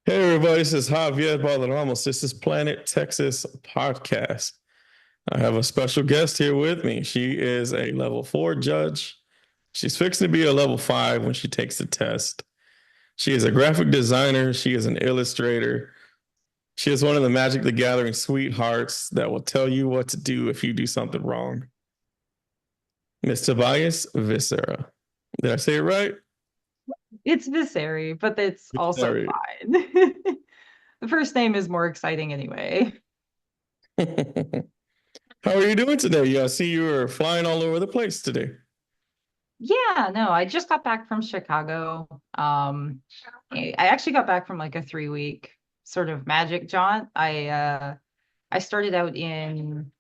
Hey everybody, this is Javier Balderramos. This is Planet Texas Podcast. I have a special guest here with me. She is a level 4 judge. She's fixing to be a level 5 when she takes the test. She is a graphic designer. She is an illustrator. She is one of the Magic the Gathering sweethearts that will tell you what to do if you do something wrong. Miss Tobias Vyseri. Did I say it right? It's Vyseri, but it's also Vyseri. fine. The first name is more exciting anyway. How are you doing today? Yeah, I see you were flying all over the place today. Yeah, no, I just got back from Chicago. I actually got back from like a 3 week sort of magic jaunt. I started out in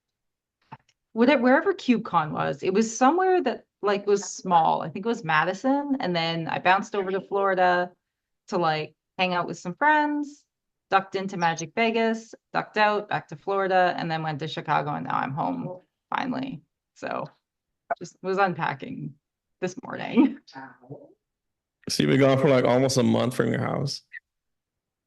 wherever CubeCon was. It was somewhere that like was small. I think it was Madison, and then I bounced over to Florida to like hang out with some friends, ducked into Magic Vegas, ducked out back to Florida, and then went to Chicago, and now I'm home finally. So just was unpacking this morning. So you've been gone for like almost a month from your house.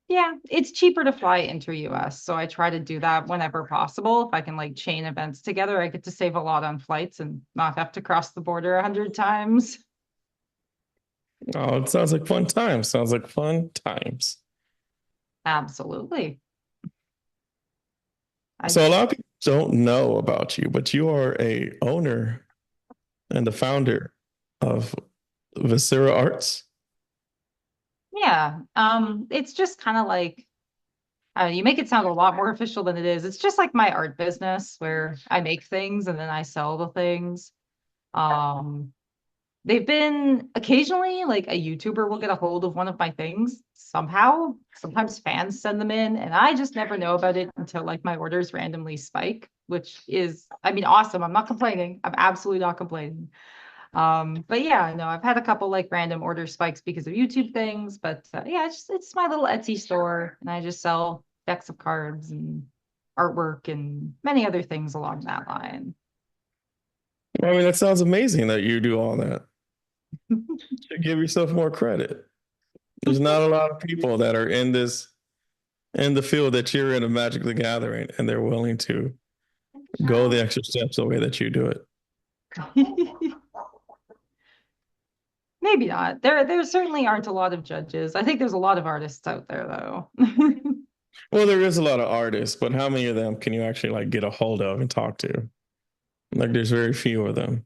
Yeah, it's cheaper to fly inter-US, so I try to do that whenever possible. If I can like chain events together, I get to save a lot on flights and not have to cross the border 100 times. Oh, it sounds like fun times. Sounds like fun times. Absolutely. I So a lot of people don't know about you, but you are a owner and the founder of Vyseri Arts. Yeah, it's just kind of like you make it sound a lot more official than it is. It's just like my art business where I make things and then I sell the things. Um, they've been occasionally like a YouTuber will get a hold of one of my things somehow. Sometimes fans send them in, and I just never know about it until like my orders randomly spike, which is, I mean, awesome. I'm not complaining. I'm absolutely not complaining. But yeah, no, I've had a couple like random order spikes because of YouTube things, but yeah, it's my little Etsy store, and I just sell decks of cards and artwork and many other things along that line. I mean, that sounds amazing that you do all that. You should give yourself more credit. There's not a lot of people that are in the field that you're in of Magic the Gathering, and they're willing to go the extra steps the way that you do it. Maybe not. There certainly aren't a lot of judges. I think there's a lot of artists out there though. Well, there is a lot of artists, but how many of them can you actually like get a hold of and talk to? Like, there's very few of them.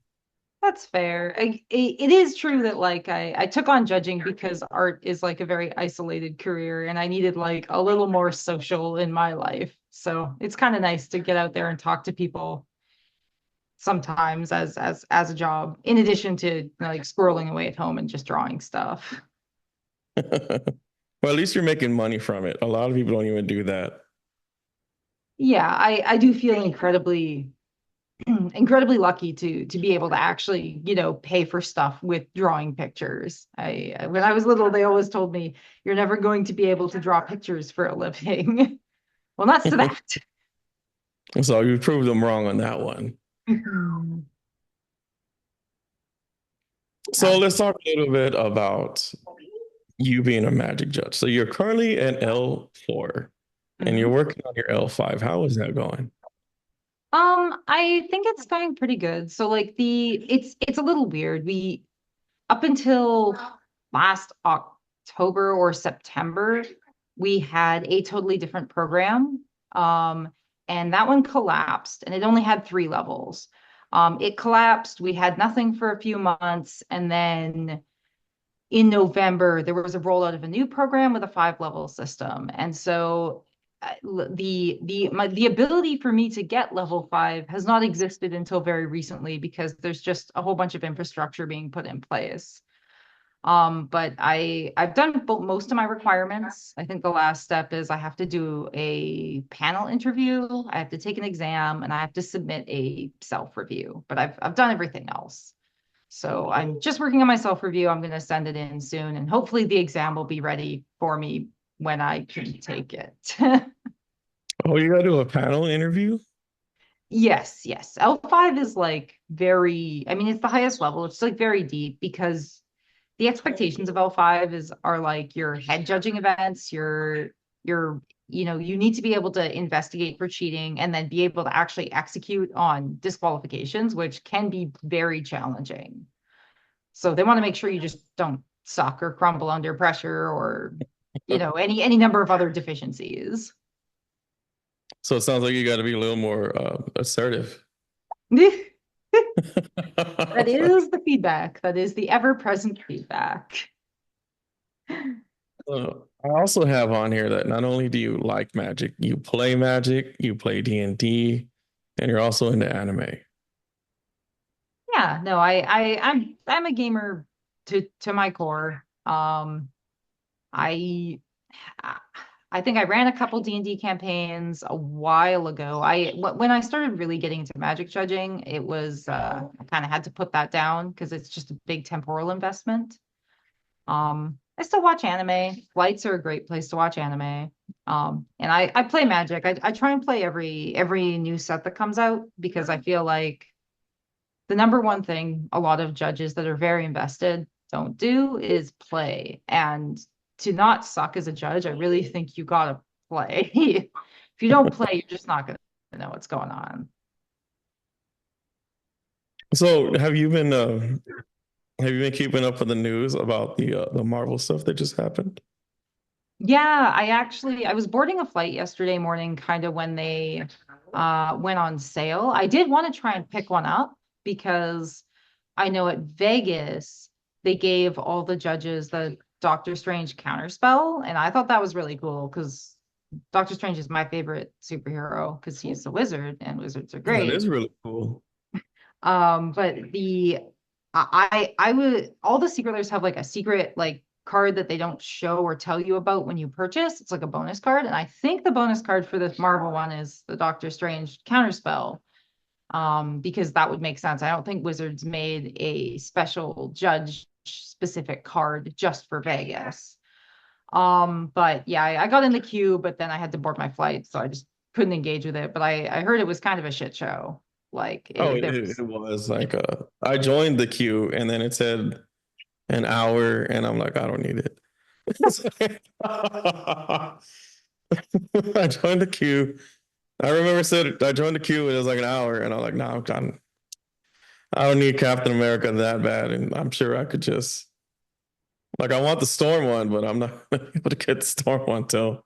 That's fair. It is true that like I took on judging because art is like a very isolated career and I needed like a little more social in my life. So it's kind of nice to get out there and talk to people sometimes as a job, in addition to like squirreling away at home and just drawing stuff. Well, at least you're making money from it. A lot of people don't even do that. Yeah, I do feel incredibly lucky to be able to actually, pay for stuff with drawing pictures. I when I was little, they always told me you're never going to be able to draw pictures for a living. Well, not to that. So you proved them wrong on that one. So let's talk a little bit about you being a magic judge. So you're currently an L4 and you're Mhm. working on your L5. How is that going? I think it's going pretty good. So like it's a little weird. We up until last October or September, we had a totally different program. And that one collapsed and it only had 3 levels. It collapsed. We had nothing for a few months. And then in November, there was a rollout of a new program with a 5 level system. And so the ability for me to get level 5 has not existed until very recently because there's just a whole bunch of infrastructure being put in place. But I've done most of my requirements. I think the last step is I have to do a panel interview, I have to take an exam, and I have to submit a self review. But I've done everything else. So I'm just working on my self review. I'm going to send it in soon, and hopefully the exam will be ready for me when I can take it. Oh, you got to do a panel interview? Yes, yes. L5 is like very, I mean, it's the highest level. It's like very deep because the expectations of L5 are like your head judging events, your you need to be able to investigate for cheating and then be able to actually execute on disqualifications, which can be very challenging. So they want to make sure you just don't suck or crumble under pressure or any number of other deficiencies. So it sounds like you got to be a little more assertive. That is the feedback. That is the ever-present feedback. I also have on here that not only do you like Magic, you play Magic, you play D&D, and you're also into anime. Yeah, no, I'm a gamer to my core. I I think I ran a couple D&D campaigns a while ago. When I started really getting into magic judging, it was I kind of had to put that down because it's just a big temporal investment. I still watch anime. Flights are a great place to watch anime. And I play Magic. I try and play every new set that comes out because I feel like the number one thing a lot of judges that are very invested don't do is play. And to not suck as a judge, I really think you gotta play. If you don't play, you're just not gonna know what's going on. So have you been keeping up with the news about the Marvel stuff that just happened? Yeah, I was boarding a flight yesterday morning, kind of when they went on sale. I did want to try and pick one up because I know at Vegas they gave all the judges the Doctor Strange counterspell, and I thought that was really cool because Doctor Strange is my favorite superhero because he's a wizard and wizards are That great. is really cool. But I would all the secret have like a secret like card that they don't show or tell you about when you purchase. It's like a bonus card, and I think the bonus card for this Marvel one is the Doctor Strange counterspell. Because that would make sense. I don't think Wizards made a special judge specific card just for Vegas. But yeah, I got in the queue, but then I had to board my flight, so I just couldn't engage with it. But I heard it was kind of a shit show. Like Oh, there it was was like I joined the queue and then it said an hour and I'm like, I don't need it. I joined the queue. I remember said I joined the queue and it was like an hour and I'm like, no, I don't need Captain America that bad. And I'm sure I could just like I want the Storm one, but I'm not able to get the Storm one till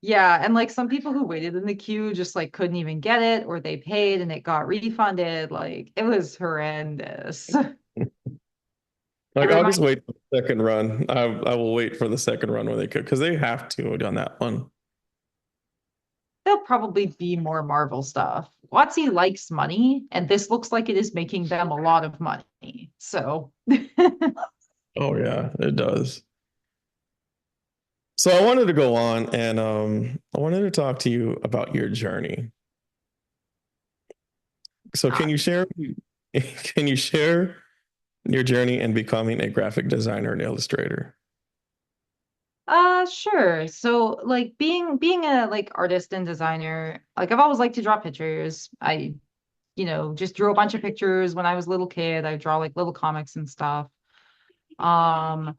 yeah, and like some people who waited in the queue just like couldn't even get it, or they paid and it got refunded. Like it was horrendous. It like I'll just reminds wait for the second run. I will wait for the second run where they could because they have to on that one. There'll probably be more Marvel stuff. WotC likes money, and this looks like it is making them a lot of money. So, Oh yeah, it does. So I wanted to go on and I wanted to talk to you about your journey. So uh, can you share your journey in becoming a graphic designer and illustrator? sure. So, like being a like artist and designer, like I've always liked to draw pictures. Just drew a bunch of pictures when I was a little kid. I draw like little comics and stuff. Um,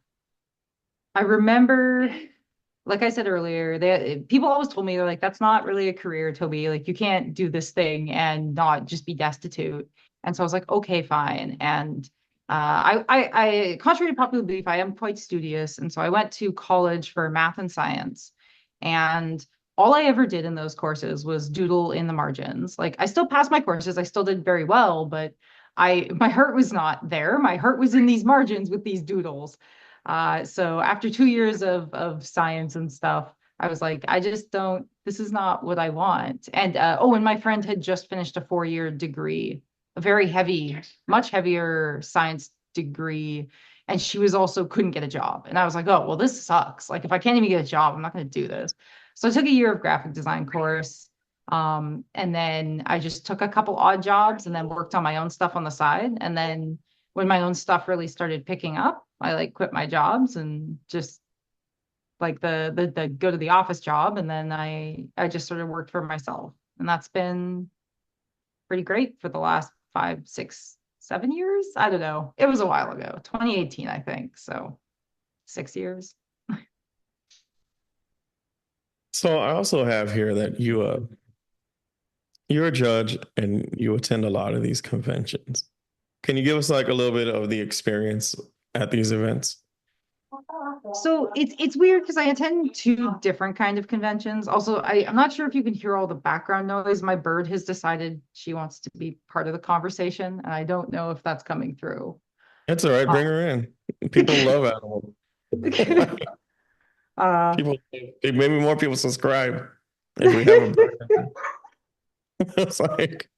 I remember, like I said earlier, people always told me they're like, that's not really a career, Toby. Like you can't do this thing and not just be destitute. And so I was like, okay, fine. And contrary to popular belief, I am quite studious. And so I went to college for math and science. And all I ever did in those courses was doodle in the margins. Like I still passed my courses, I still did very well, but my heart was not there. My heart was in these margins with these doodles. So after 2 years of science and stuff, I was like, I just don't, this is not what I want. And and my friend had just finished a 4 year degree, a very heavy, much heavier science degree. And she was also couldn't get a job. And I was like, oh, well, this sucks. Like, if I can't even get a job, I'm not going to do this. So I took a year of graphic design course. And then I just took a couple odd jobs and then worked on my own stuff on the side. And then when my own stuff really started picking up, I like quit my jobs and just like the go to the office job, and then I just sort of worked for myself, and that's been pretty great for the last 5, 6, 7 years. I don't know. It was a while ago, 2018, I think. So 6 years. So I also have here that you're a judge and you attend a lot of these conventions. Can you give us like a little bit of the experience at these events? So it's weird because I attend two different kind of conventions. Also, I'm not sure if you can hear all the background noise. My bird has decided she wants to be part of the conversation, and I don't know if that's coming through. It's all right. Bring her in. People love animals. uh, People, maybe more people subscribe if we have a bird. It's like,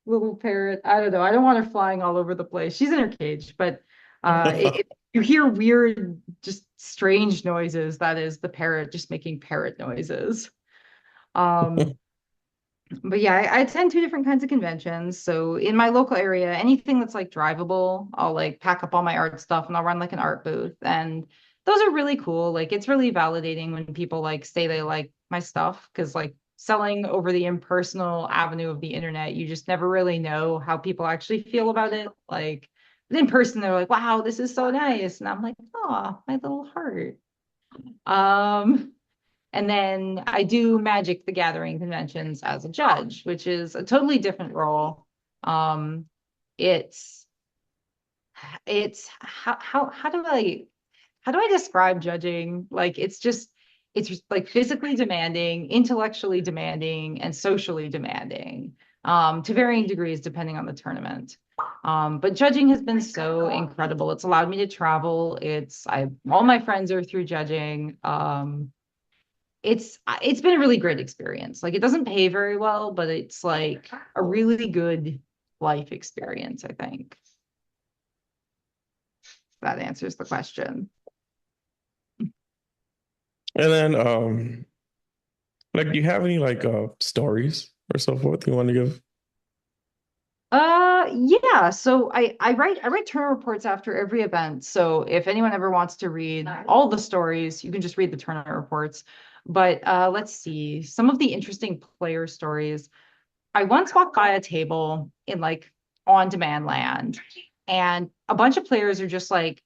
little parrot. I don't know. I don't want her flying all over the place. She's in her cage, but if you hear weird, just strange noises, that is the parrot just making parrot noises. Um, but yeah, I attend two different kinds of conventions. So in my local area, anything that's like drivable, I'll like pack up all my art stuff and I'll run like an art booth. And those are really cool. Like it's really validating when people like say they like my stuff because like selling over the impersonal avenue of the internet, you just never really know how people actually feel about it. Like but in person, they're like, wow, this is so nice. And I'm like, oh, my little heart. Um, and then I do Magic the Gathering conventions as a judge, which is a totally different role. Um, it's it's how do I describe judging? Like it's just like physically demanding, intellectually demanding, and socially demanding, to varying degrees depending on the tournament. But judging has been so incredible. It's allowed me to travel. It's I all my friends are through judging. It's been a really great experience. Like it doesn't pay very well, but it's like a really good life experience, I think. That answers the question. and then, like, do you have any like stories or so forth you want to give? Yeah. So I write tournament reports after every event. So if anyone ever wants to read all the stories, you can just read the tournament reports. But let's see some of the interesting player stories. I once walked by a table in like on demand land, and a bunch of players are just like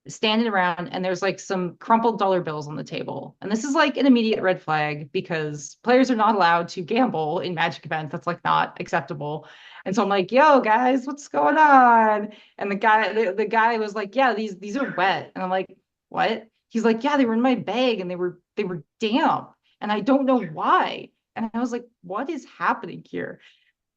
standing around and there's like some crumpled dollar bills on the table. And this is like an immediate red flag because players are not allowed to gamble in Magic events. That's like not acceptable. And so I'm like, yo, guys, what's going on? And the guy was like, yeah, these are wet. And I'm like, what? He's like, yeah, they were in my bag and they were damp. And I don't know why. And I was like, what is happening here?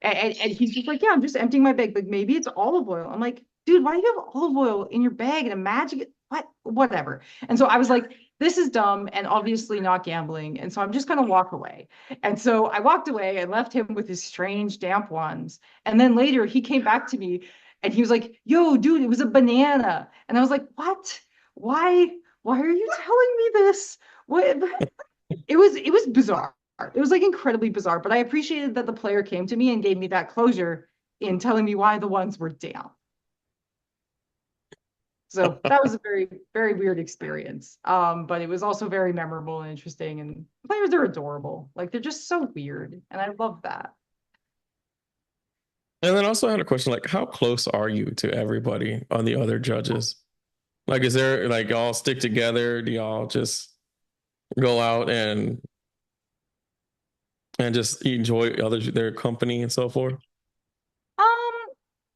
And he's just like, yeah, I'm just emptying my bag. Like maybe it's olive oil. I'm like, dude, why do you have olive oil in your bag and a magic? What? Whatever. And so I was like, this is dumb and obviously not gambling. And so I'm just gonna walk away. And so I walked away and left him with his strange damp ones. And then later he came back to me and he was like, yo, dude, it was a banana. And I was like, what? Why? Why are you telling me this? What? It was bizarre. It was like incredibly bizarre, but I appreciated that the player came to me and gave me that closure in telling me why the ones were down. So that was a very, very weird experience. But it was also very memorable and interesting. And players are adorable. Like they're just so weird. And I love that. And then also I had a question like, how close are you to everybody on the other judges? Like, is there like y'all stick together? Do y'all just go out and just enjoy their company and so forth? Um,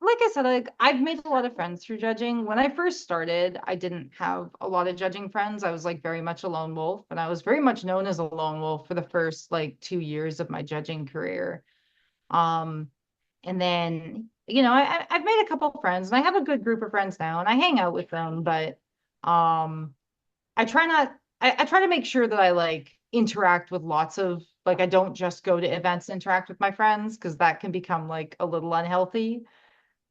like I said, like I've made a lot of friends through judging. When I first started, I didn't have a lot of judging friends. I was like very much a lone wolf, and I was very much known as a lone wolf for the first like 2 years of my judging career. Um, and then, I've made a couple of friends and I have a good group of friends now and I hang out with them, but um, I try not, I try to make sure that I like interact with lots of, like, I don't just go to events and interact with my friends because that can become like a little unhealthy.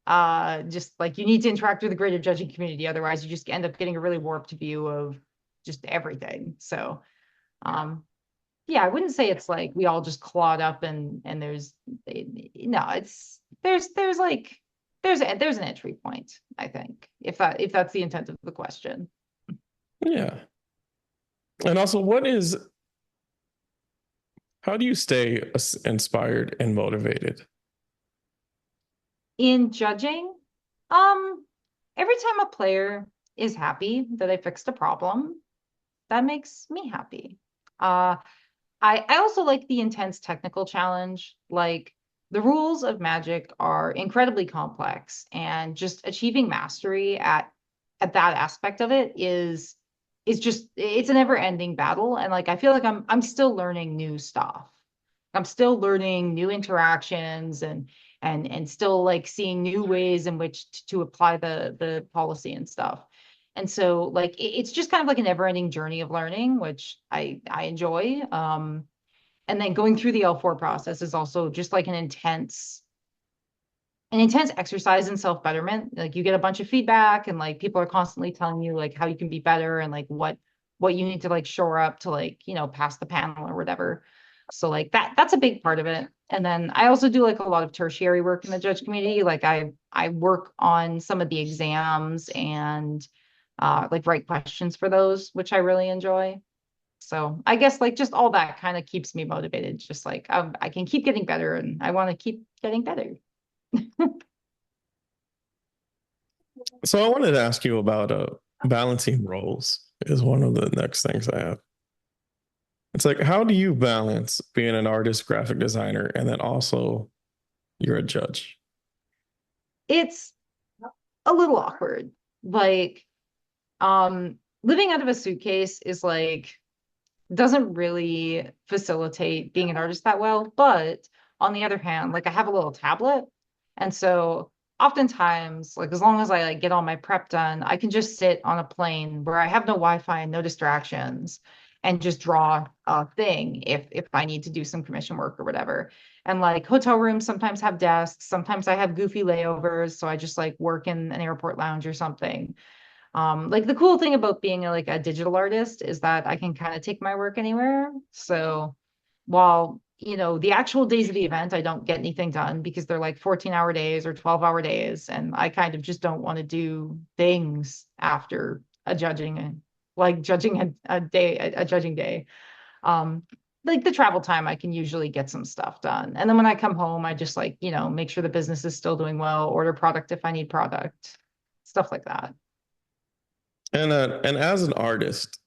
Just like you need to interact with the greater judging community. Otherwise, you just end up getting a really warped view of just everything. So, um, yeah, I wouldn't say it's like we all just clawed up and there's no, it's there's like there's an entry point, I think, if that's the intent of the question. Yeah. And also, how do you stay inspired and motivated? In judging, um, every time a player is happy that I fixed a problem, that makes me happy. Uh, I also like the intense technical challenge. Like the rules of Magic are incredibly complex, and just achieving mastery at that aspect of it is just it's a never-ending battle. And like I feel like I'm still learning new stuff. I'm still learning new interactions and still like seeing new ways in which to apply the policy and stuff. And so like it's just kind of like a never-ending journey of learning, which I enjoy. And then going through the L4 process is also just like an intense exercise in self-betterment. Like you get a bunch of feedback and like people are constantly telling you like how you can be better and like what you need to like shore up to like, pass the panel or whatever. So like that's a big part of it. And then I also do like a lot of tertiary work in the judge community. Like I work on some of the exams and like write questions for those, which I really enjoy. So I guess like just all that kind of keeps me motivated. Just like I can keep getting better and I want to keep getting better. So I wanted to ask you about balancing roles is one of the next things I have. It's like, how do you balance being an artist, graphic designer, and then also you're a judge? It's a little awkward. Like, living out of a suitcase is like doesn't really facilitate being an artist that well. But on the other hand, like I have a little tablet. And so oftentimes, like as long as I like get all my prep done, I can just sit on a plane where I have no Wi-Fi and no distractions and just draw a thing if I need to do some commission work or whatever. And like hotel rooms sometimes have desks, sometimes I have goofy layovers, so I just like work in an airport lounge or something. Like the cool thing about being like a digital artist is that I can kind of take my work anywhere. So while, the actual days of the event, I don't get anything done because they're like 14-hour days or 12-hour days. And I kind of just don't want to do things after a judging, like judging a day, a judging day. Um, like the travel time, I can usually get some stuff done. And then when I come home, I just like, make sure the business is still doing well, order product if I need product, stuff like that. And as an artist,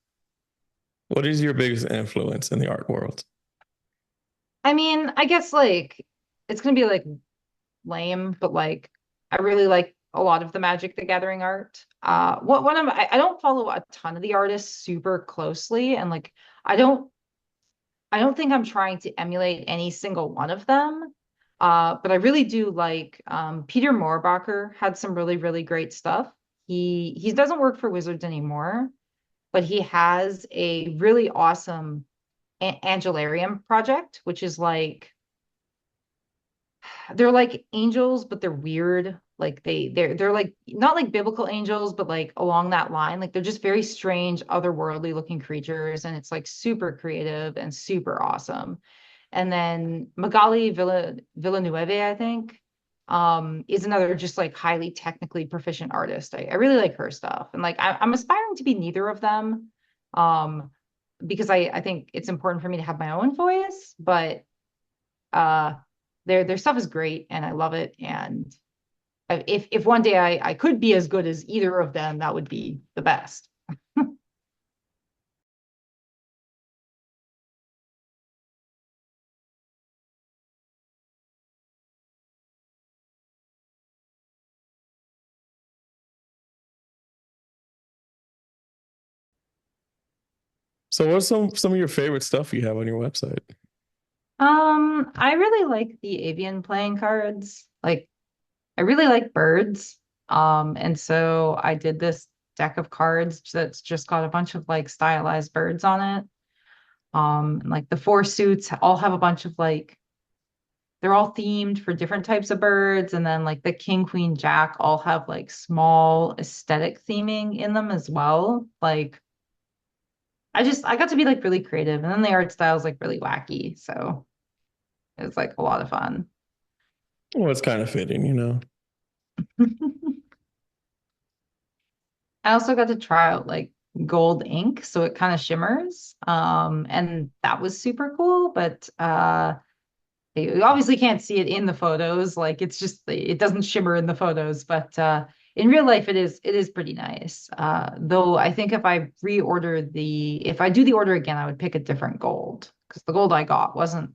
what is your biggest influence in the art world? I mean, I guess like it's gonna be like lame, but like I really like a lot of the Magic the Gathering art. What one of I don't follow a ton of the artists super closely, and like I don't I don't think I'm trying to emulate any single one of them. But I really do like Peter Moorbacher had some really, really great stuff. He doesn't work for Wizards anymore, but he has a really awesome Angelarium project, which is like they're like angels, but they're weird. Like they're like not like biblical angels, but like along that line. Like they're just very strange, otherworldly looking creatures, and it's like super creative and super awesome. And then Magali Villanueve, I think, is another just like highly technically proficient artist. I really like her stuff, and like I'm aspiring to be neither of them, because I think it's important for me to have my own voice, but uh their stuff is great and I love it. And if one day I could be as good as either of them, that would be the best. So what's some of your favorite stuff you have on your website? I really like the avian playing cards. Like I really like birds. And so I did this deck of cards that's just got a bunch of like stylized birds on it. And like the four suits all have a bunch of like they're all themed for different types of birds. And then like the king, queen, jack all have like small aesthetic theming in them as well. Like I got to be like really creative. And then the art style is like really wacky. So it was like a lot of fun. Well, it's kind of fitting. I also got to try out like gold ink, so it kind of shimmers. And that was super cool. But You obviously can't see it in the photos, like it's just it doesn't shimmer in the photos, but in real life it is pretty nice. Though I think if I do the order again, I would pick a different gold because the gold I got wasn't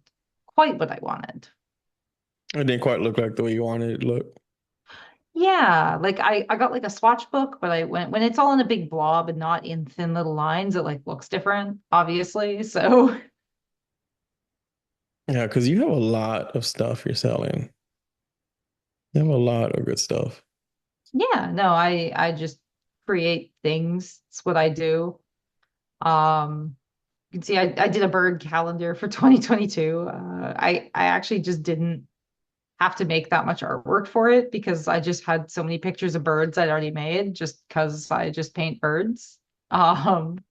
quite what I wanted. It didn't quite look like the way you wanted it to look. Yeah, like I got like a swatch book, but I when it's all in a big blob and not in thin little lines, it like looks different, obviously. So Yeah, because you have a lot of stuff you're selling. You have a lot of good stuff. yeah, no, I just create things. It's what I do. Um, you can see I did a bird calendar for 2022. I actually just didn't have to make that much artwork for it because I just had so many pictures of birds I'd already made just because I just paint birds. Um,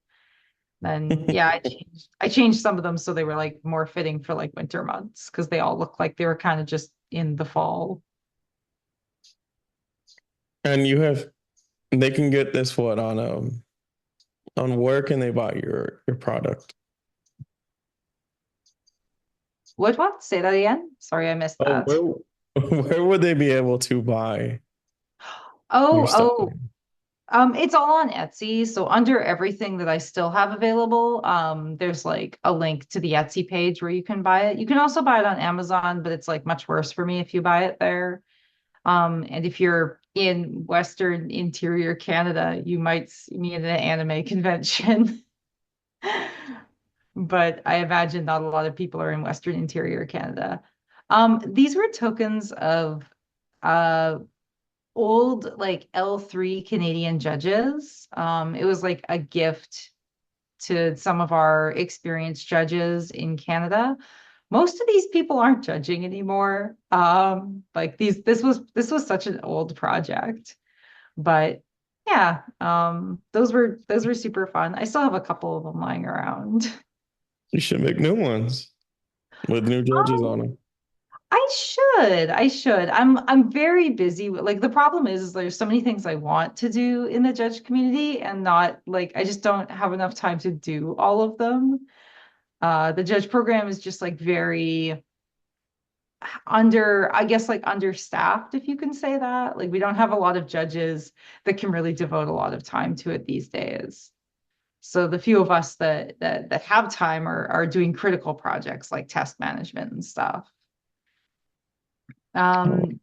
then yeah, I changed some of them so they were like more fitting for like winter months because they all look like they were kind of just in the fall. And they can get this what on where can they buy your product? What? Say that again. Sorry, I missed Oh, that. where would they be able to buy your Oh, stuff? oh, it's all on Etsy. So under everything that I still have available, there's like a link to the Etsy page where you can buy it. You can also buy it on Amazon, but it's like much worse for me if you buy it there. And if you're in Western Interior Canada, you might see me at an anime convention. But I imagine not a lot of people are in Western Interior Canada. These were tokens of uh old like L3 Canadian judges. It was like a gift to some of our experienced judges in Canada. Most of these people aren't judging anymore. Like this was such an old project, but yeah, those were super fun. I still have a couple of them lying around. You should make new ones with new judges on them. I should. I'm very busy. Like the problem is there's so many things I want to do in the judge community and not like I just don't have enough time to do all of them. The judge program is just like very I guess like understaffed, if you can say that. Like we don't have a lot of judges that can really devote a lot of time to it these days. So the few of us that have time are doing critical projects like test management and stuff. Oh, Um,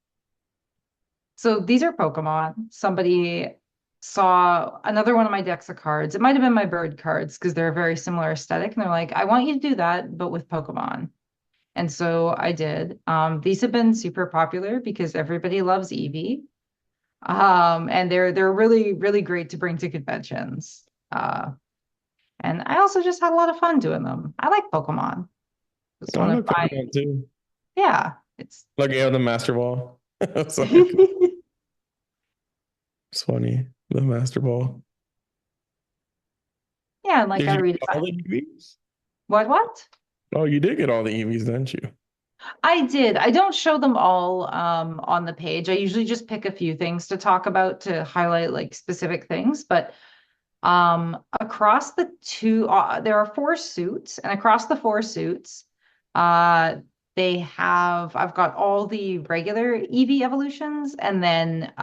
So these are Pokemon. Somebody saw another one of my decks of cards. It might have been my bird cards because they're a very similar aesthetic. And they're like, I want you to do that, but with Pokemon. And so I did. These have been super popular because everybody loves Eevee. And they're really, really great to bring to conventions. And I also just had a lot of fun doing them. I like Pokemon. It's I one of like my, Pokemon too. yeah, it's Like you have the Master Ball. It's like it's funny. The Master Ball. yeah, and like Did I you read get all the EVs? what? Oh, you did get all the EVs, didn't you? I did. I don't show them all on the page. I usually just pick a few things to talk about to highlight like specific things. But across the there are four suits, and across the four suits, uh, I've got all the regular EV evolutions, and then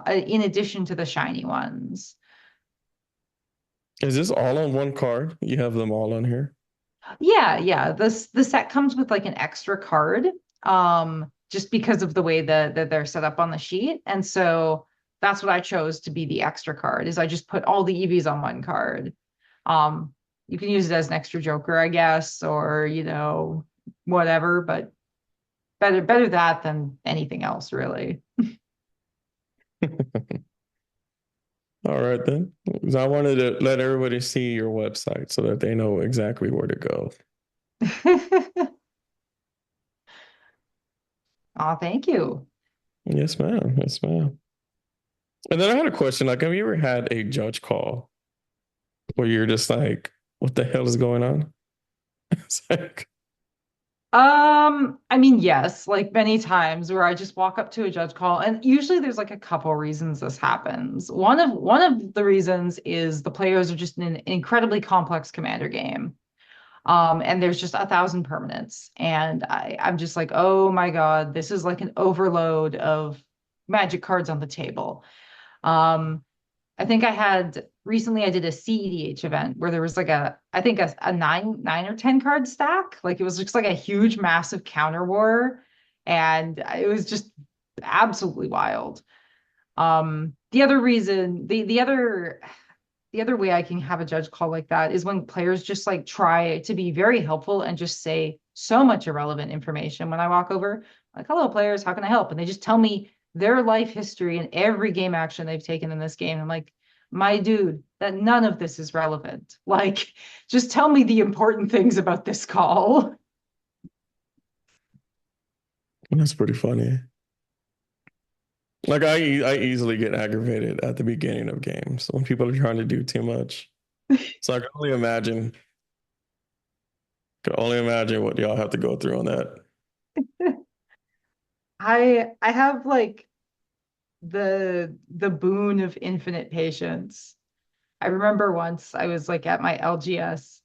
in addition to the shiny ones. Is this all on one card? You have them all on here? Yeah, yeah. The set comes with like an extra card, just because of the way that they're set up on the sheet. And so that's what I chose to be the extra card, is I just put all the EVs on one card. Um, you can use it as an extra joker, I guess, or whatever, but better that than anything else, really. All right then. 'Cause I wanted to let everybody see your website so that they know exactly where to go. Oh, thank you. Yes, ma'am. Yes, ma'am. And then I had a question. Like, have you ever had a judge call where you're just like, what the hell is going on? It's like, I mean, yes, like many times where I just walk up to a judge call, and usually there's like a couple reasons this happens. One of the reasons is the players are just in an incredibly complex commander game. And there's just 1,000 permanents. And I'm just like, oh my God, this is like an overload of magic cards on the table. Um, I think I had recently I did a CEDH event where there was like I think a nine or 10 card stack. Like it was just like a huge, massive counter war. And it was just absolutely wild. The other reason, the other way I can have a judge call like that is when players just like try to be very helpful and just say so much irrelevant information when I walk over. Like, hello, players, how can I help? And they just tell me their life history and every game action they've taken in this game. I'm like, my dude, that none of this is relevant. Like, just tell me the important things about this call. That's pretty funny. Like I easily get aggravated at the beginning of games when people are trying to do too much. So I can only imagine what y'all have to go through on that. I have like the boon of infinite patience. I remember once I was like at my LGS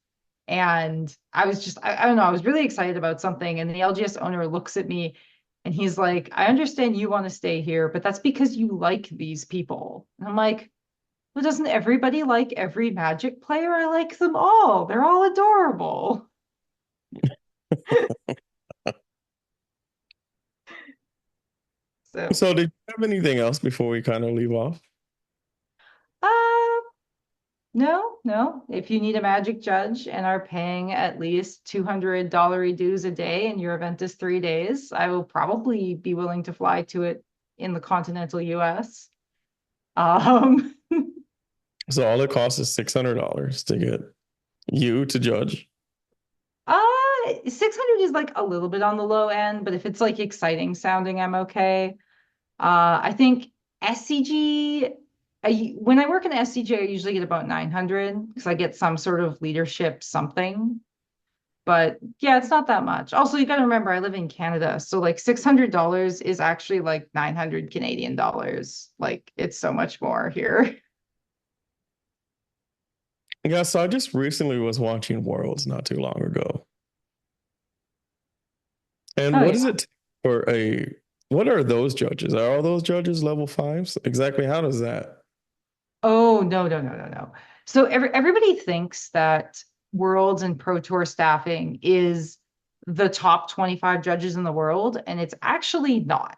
and I was just, I don't know, I was really excited about something. And the LGS owner looks at me and he's like, I understand you want to stay here, but that's because you like these people. And I'm like, well, doesn't everybody like every Magic player? I like them all. They're all adorable. So, So did you have anything else before we kind of leave off? uh, no, no. If you need a magic judge and are paying at least $200 dues a day and your event is 3 days, I will probably be willing to fly to it in the continental US. Um, So all it costs is $600 to get you to judge. 600 is like a little bit on the low end, but if it's like exciting sounding, I'm okay. I think SCG, when I work in SCG, I usually get about 900 because I get some sort of leadership something. But yeah, it's not that much. Also, you got to remember, I live in Canada. So like $600 is actually like 900 Canadian dollars. Like it's so much more here. Yeah, so I just recently was watching Worlds not too long ago. And Oh, what yeah. does it take for a what are those judges? Are all those judges level fives? Exactly how does that? Oh, no, no, no, no, no. So everybody thinks that Worlds and Pro Tour staffing is the top 25 judges in the world, and it's actually not.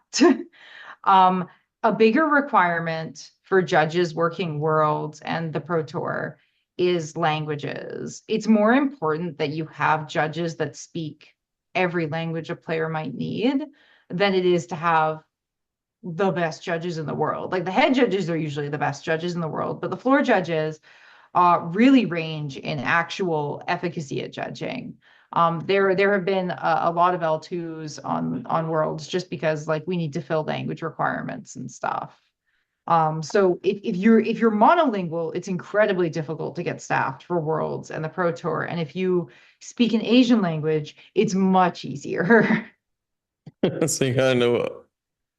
Um, a bigger requirement for judges working Worlds and the Pro Tour is languages. It's more important that you have judges that speak every language a player might need than it is to have the best judges in the world. Like the head judges are usually the best judges in the world, but the floor judges really range in actual efficacy at judging. There have been a lot of L2s on Worlds just because like we need to fill language requirements and stuff. So if you're monolingual, it's incredibly difficult to get staffed for Worlds and the Pro Tour. And if you speak an Asian language, it's much easier. So you gotta know.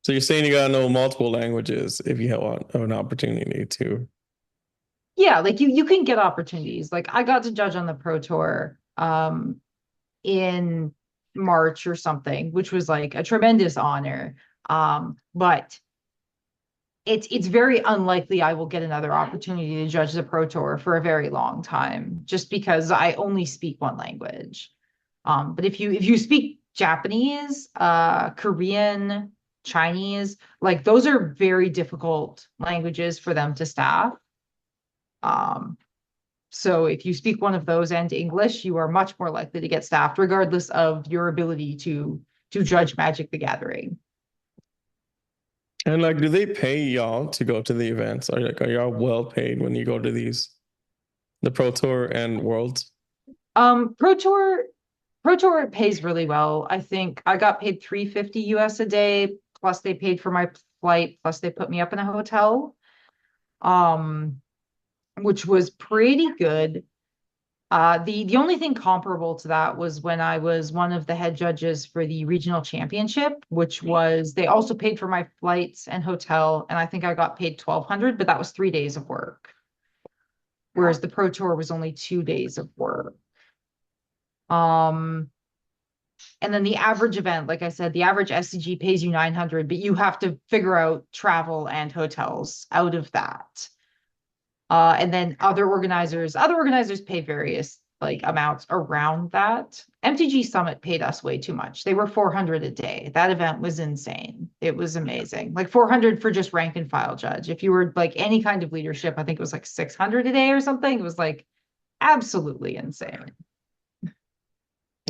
So you're saying you gotta know multiple languages if you want an opportunity to. Yeah, like you can get opportunities. Like I got to judge on the Pro Tour in March or something, which was like a tremendous honor. But it's very unlikely I will get another opportunity to judge the Pro Tour for a very long time, just because I only speak one language. But if you speak Japanese, Korean, Chinese, like those are very difficult languages for them to staff. Um, so if you speak one of those and English, you are much more likely to get staffed, regardless of your ability to judge Magic the Gathering. And like, do they pay y'all to go to the events? Are y'all well paid when you go to the Pro Tour and Worlds? Pro Tour, Pro Tour pays really well. I think I got paid 350 US a day, plus they paid for my flight, plus they put me up in a hotel, um, which was pretty good. The only thing comparable to that was when I was one of the head judges for the regional championship, which was they also paid for my flights and hotel, and I think I got paid 1,200, but that was 3 days of work, whereas the Pro Tour was only 2 days of work. Um, and then the average event, like I said, the average SCG pays you 900, but you have to figure out travel and hotels out of that. And then other organizers pay various like amounts around that. MTG Summit paid us way too much. They were 400 a day. That event was insane. It was amazing. Like 400 for just rank and file judge. If you were like any kind of leadership, I think it was like 600 a day or something. It was like absolutely insane.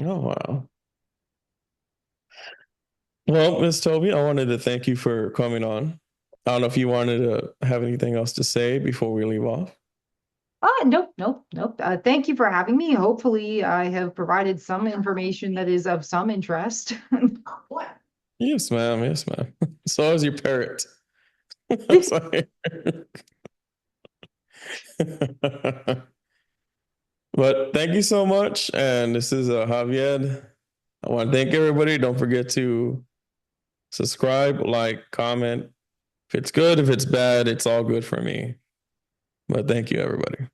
Oh, wow. Well, Miss Toby, I wanted to thank you for coming on. I don't know if you wanted to have anything else to say before we leave off. Nope, nope, nope. Thank you for having me. Hopefully, I have provided some information that is of some interest. Yes, ma'am. Yes, ma'am. So is your parrot. Sorry. But thank you so much. And this is Javier. I want to thank everybody. Don't forget to subscribe, like, comment. If it's good, if it's bad, it's all good for me. But thank you, everybody.